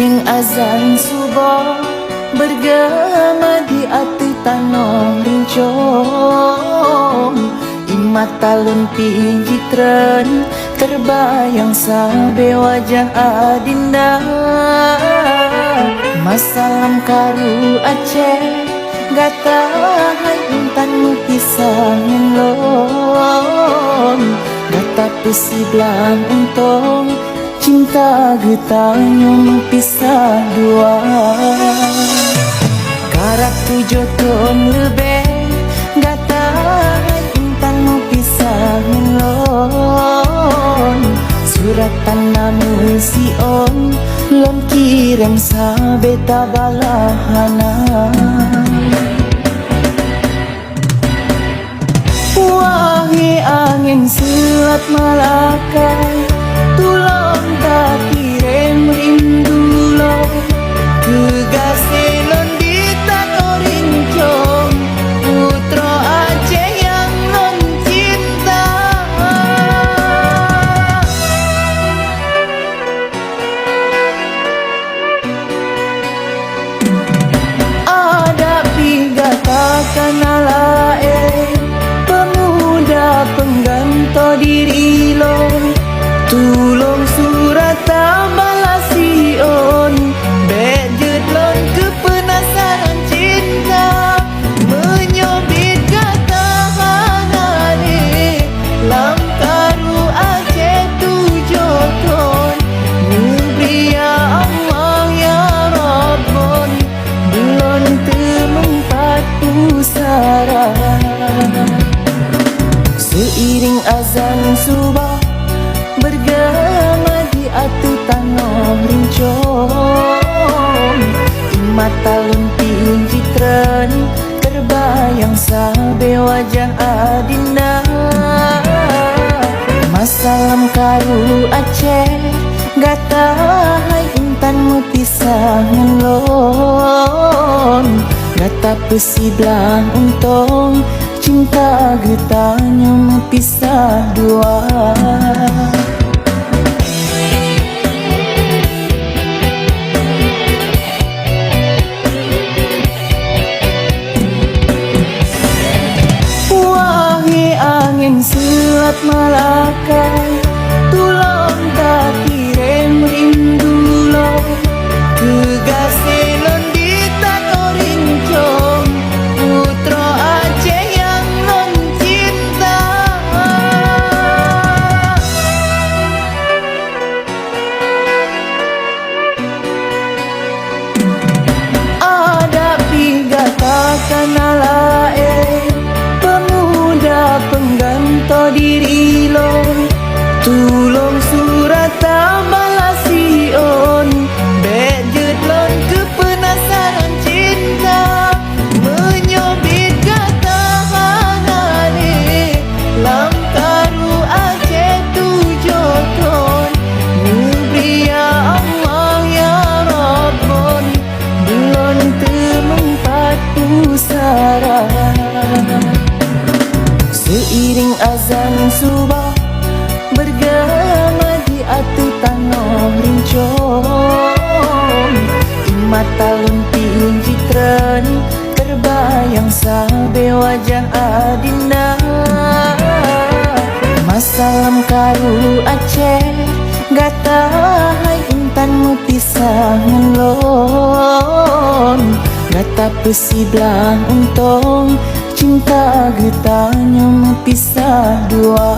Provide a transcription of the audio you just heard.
Seiring azan subuh bergema di hati tanah rincong, mata lunti jitren terbayang sabe wajah adinda. Masalam karu Aceh gata hai intan pisah ngelon, gata pesi belang untong cinta getanya pisah dua. Karak tujuh ton lebih gata hai intan pisah ngelon, surat tanam sion lon kirim sabe tabalahana. Wahai angin selat Malaka, tolong tak kirim rindu lo ke gaselon di tanah rincong, putra Aceh yang non cinta. Ada tiga takkan alae pemuda pengganto diri lo, tulung surat tabalasion bejet lon kepenasaran cinta, menyobit kata hanane lam karu Aceh tujuh ton. Nubria Allah ya Rabbon belon tempat pusara. Seiring azan subuh bergema di hati tanah rincong, mata lunti jitren terbayang sabe wajah adinda. Masalam karu Aceh gata hai intan pisah ngelon, gata pesi belang untong cinta getanya pisah dua. Wahai angin selat Malaka, tolong tak kirim rindu lo ke gaselon di tanah rincong, putra Aceh yang non cinta. Ada tiga takkan alae pemuda pengganto diri lo, tulung surat tabalasion bejet lon kepenasaran cinta, menyobit kata hanane lam karu Aceh tujuh ton. Nubria Allah ya Rabbon belon tempat pusara. Seiring azan subuh bergema di hati tanah rincong, mata lunti jitren terbayang sabe wajah adinda. Masalam karu Aceh gata hai intan pisah ngelon, gata pesi belang untong cinta getanya pisah dua.